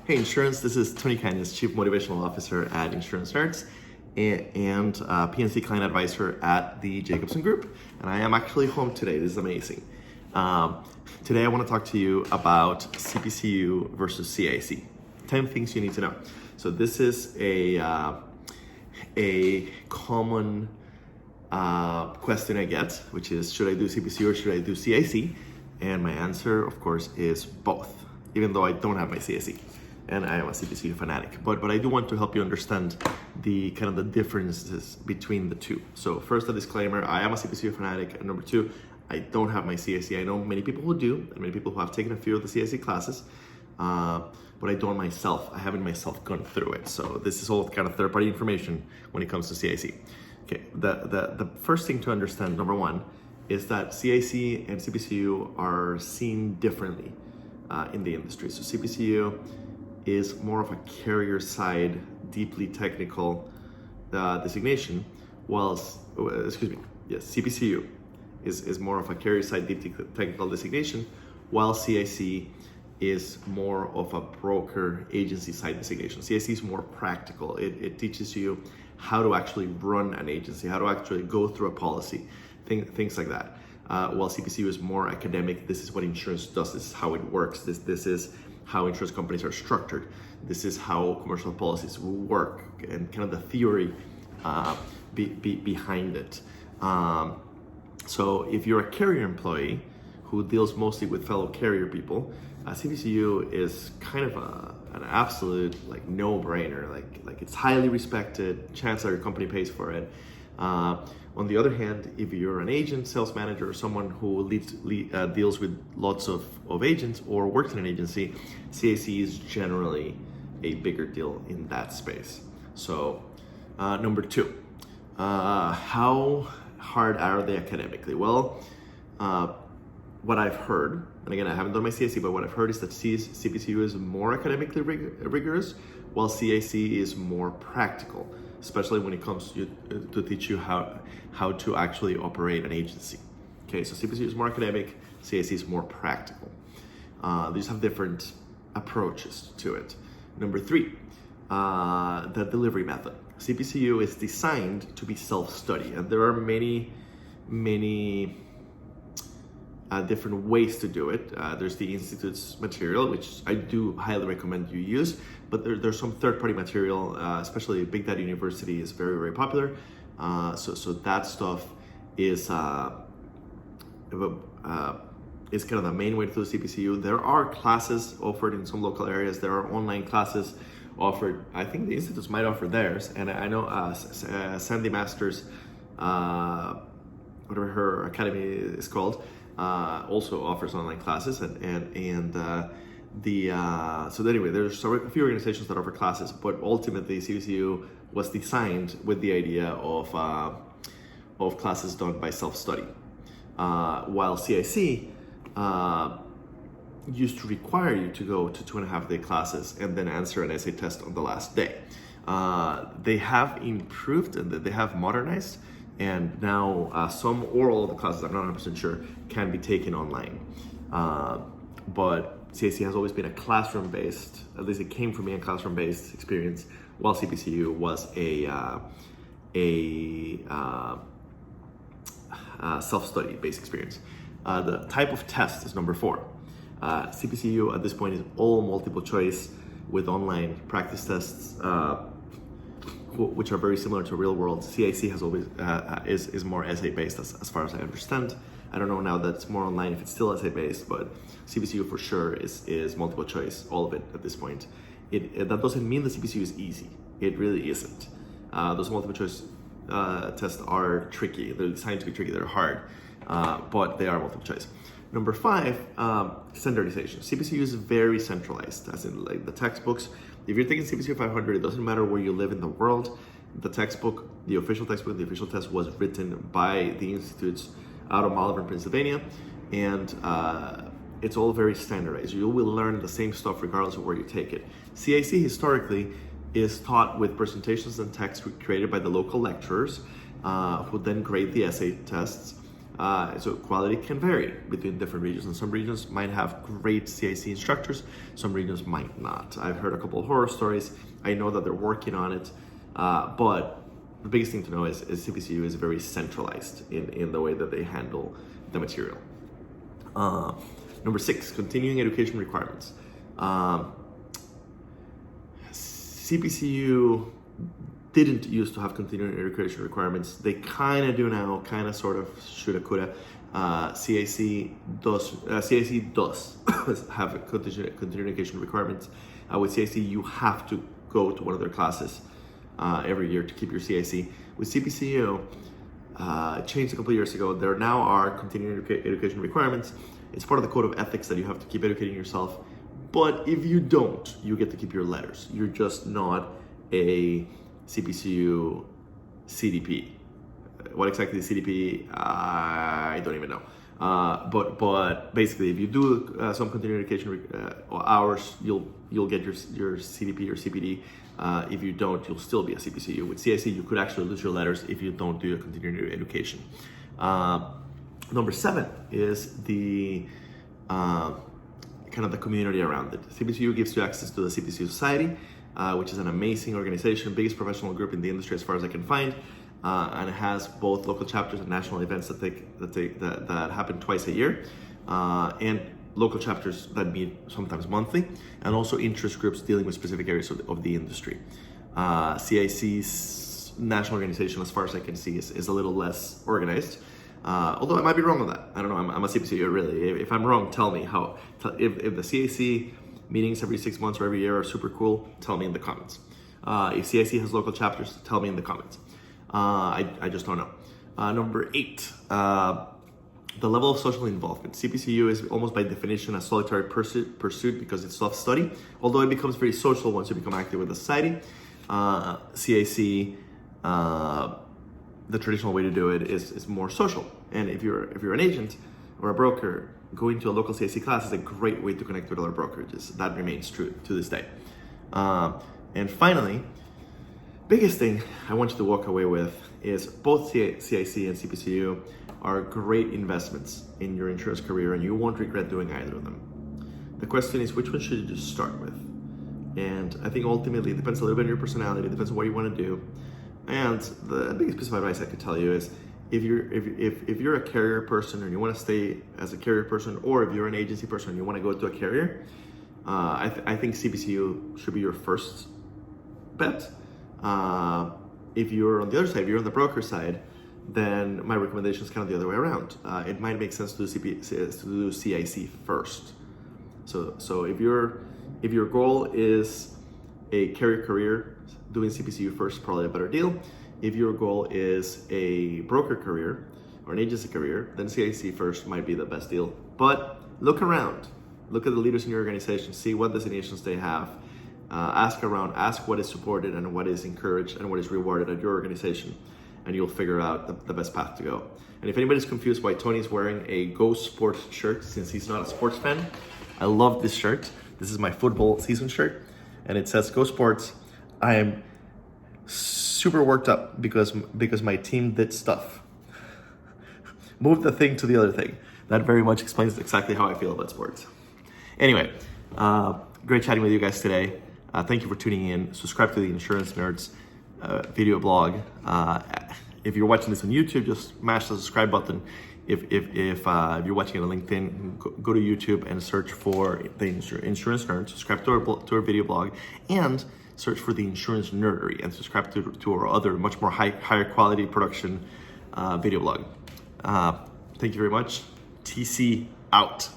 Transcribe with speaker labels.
Speaker 1: Hey Insurance, this is Tony Kindness, Chief Motivational Officer at Insurance Nerds and PNC Client Advisor at the Jacobson Group. And I am actually home today. This is amazing. Today I want to talk to you about CPCU versus CIC. 10 things you need to know. So this is a common question I get, which is, should I do CPCU or should I do CIC? And my answer, of course, is both, even though I don't have my CIC. And I am a CPCU fanatic, but I do want to help you understand the kind of the differences between the two. So first, a disclaimer: I am a CPCU fanatic, and number two, I don't have my CIC. I know many people who do, and many people who have taken a few of the CIC classes, but I don't myself. I haven't myself gone through it. So this is all kind of third-party information when it comes to CIC. Okay, the first thing to understand, number one, is that CIC and CPCU are seen differently in the industry. So CPCU is more of a carrier side, deeply technical designation, CPCU is more of a carrier side, deeply technical designation, while CIC is more of a broker agency side designation. CIC is more practical. It teaches you how to actually run an agency, how to actually go through a policy, things like that. While CPCU is more academic. This is what insurance does. This is how it works. This is how insurance companies are structured. This is how commercial policies will work, and kind of the theory behind it. So if you're a carrier employee who deals mostly with fellow carrier people, CPCU is kind of an absolute no-brainer. Like it's highly respected. Chances that your company pays for it. On the other hand, if you're an agent, sales manager, or someone who deals with lots of agents or works in an agency, CIC is generally a bigger deal in that space. So number two, how hard are they academically? Well, what I've heard, and again, I haven't done my CIC, but what I've heard is that CPCU is more academically rigorous, while CIC is more practical, especially when it comes to teach you how to actually operate an agency. Okay, so CPCU is more academic, CIC is more practical. They just have different approaches to it. Number three, the delivery method. CPCU is designed to be self-study, and there are many different ways to do it. There's the Institute's material, which I do highly recommend you use, but there's some third-party material, especially Big Data University is very popular. So that stuff is kind of the main way to do CPCU. There are classes offered in some local areas. There are online classes offered. I think the institutes might offer theirs, and I know Sandy Masters, whatever her academy is called, also offers online classes, so anyway, there's a few organizations that offer classes, but ultimately CPCU was designed with the idea of classes done by self-study, while CIC used to require you to go to 2.5-day classes and then answer an essay test on the last day. They have improved and they have modernized, and now some or all of the classes, I'm not 100% sure, can be taken online. But CIC has always been a classroom-based, at least it came from me, a classroom-based experience, while CPCU was a self-study based experience. The type of test is number four. CPCU at this point is all multiple choice with online practice tests, which are very similar to real world. CIC has always is more essay based as far as I understand. I don't know now that it's more online if it's still essay based, but CPCU for sure is multiple choice, all of it at this point. That doesn't mean the CPCU is easy. It really isn't. Those multiple choice tests are tricky. They're designed to be tricky. They're hard, but they are multiple choice. Number five, standardization. CPCU is very centralized, as in like the textbooks. If you're taking CPCU 500, it doesn't matter where you live in the world. The textbook, the official textbook, the official test was written by the institutes out of Malvern, Pennsylvania, and it's all very standardized. You will learn the same stuff regardless of where you take it. CIC historically is taught with presentations and text created by the local lecturers, who then grade the essay tests. So quality can vary between different regions, and some regions might have great CIC instructors, some regions might not. I've heard a couple of horror stories. I know that they're working on it, but the biggest thing to know is CPCU is very centralized in the way that they handle the material. Number 6, continuing education requirements. CPCU didn't used to have continuing education requirements. They kind of do now, kind of, sort of, shoulda, coulda. CIC does have continuing education requirements. With CIC, you have to go to one of their classes every year to keep your CIC. With CPCU, it changed a couple of years ago. There now are continuing education requirements. It's part of the code of ethics that you have to keep educating yourself. But if you don't, you get to keep your letters. You're just not a CPCU CDP. What exactly is CDP? I don't even know. But basically, if you do some continuing education hours, you'll get your CDP or CPD. If you don't, you'll still be a CPCU. With CIC, you could actually lose your letters if you don't do a continuing education. Number 7 is the kind of the community around it. CPCU gives you access to the CPCU Society, which is an amazing organization, biggest professional group in the industry as far as I can find, and it has both local chapters and national events that happen twice a year, and local chapters that meet sometimes monthly, and also interest groups dealing with specific areas of the industry. CIC's national organization, as far as I can see, is a little less organized. Although I might be wrong on that. I don't know. I'm a CPCU, really. If I'm wrong, tell me how. If the CIC meetings every 6 months or every year are super cool, tell me in the comments. If CIC has local chapters, tell me in the comments. I just don't know. Number 8, the level of social involvement. CPCU is almost by definition a solitary pursuit because it's self-study, although it becomes very social once you become active with the society. CIC, the traditional way to do it is more social. And if you're an agent or a broker, going to a local CIC class is a great way to connect with other brokerages. That remains true to this day. And finally, biggest thing I want you to walk away with is both CIC and CPCU are great investments in your insurance career, and you won't regret doing either of them. The question is, which one should you just start with? And I think ultimately it depends a little bit on your personality, it depends on what you want to do. And the biggest piece of advice I could tell you is, if you're a carrier person and you want to stay as a carrier person, or if you're an agency person and you want to go to a carrier, I think CPCU should be your first bet. If you're on the other side, if you're on the broker side, then my recommendation is kind of the other way around. It might make sense to do CIC first. So if your goal is a carrier career, doing CPCU first is probably a better deal. If your goal is a broker career or an agency career, then CIC first might be the best deal. But look around, look at the leaders in your organization, see what designations they have. Ask around, ask what is supported and what is encouraged and what is rewarded at your organization, and you'll figure out the best path to go. And if anybody's confused why Tony's wearing a Go Sports shirt since he's not a sports fan, I love this shirt. This is my football season shirt, and it says Go Sports. I am super worked up because my team did stuff. Move the thing to the other thing. That very much explains exactly how I feel about sports. Anyway, great chatting with you guys today. Thank you for tuning in. Subscribe to the Insurance Nerds video blog. If you're watching this on YouTube, just mash the subscribe button. If you're watching it on LinkedIn, go to YouTube and search for the Insurance Nerds. Subscribe to our video blog, and search for the Insurance Nerdery, and subscribe to our other much more higher quality production video blog. Thank you very much. TC out.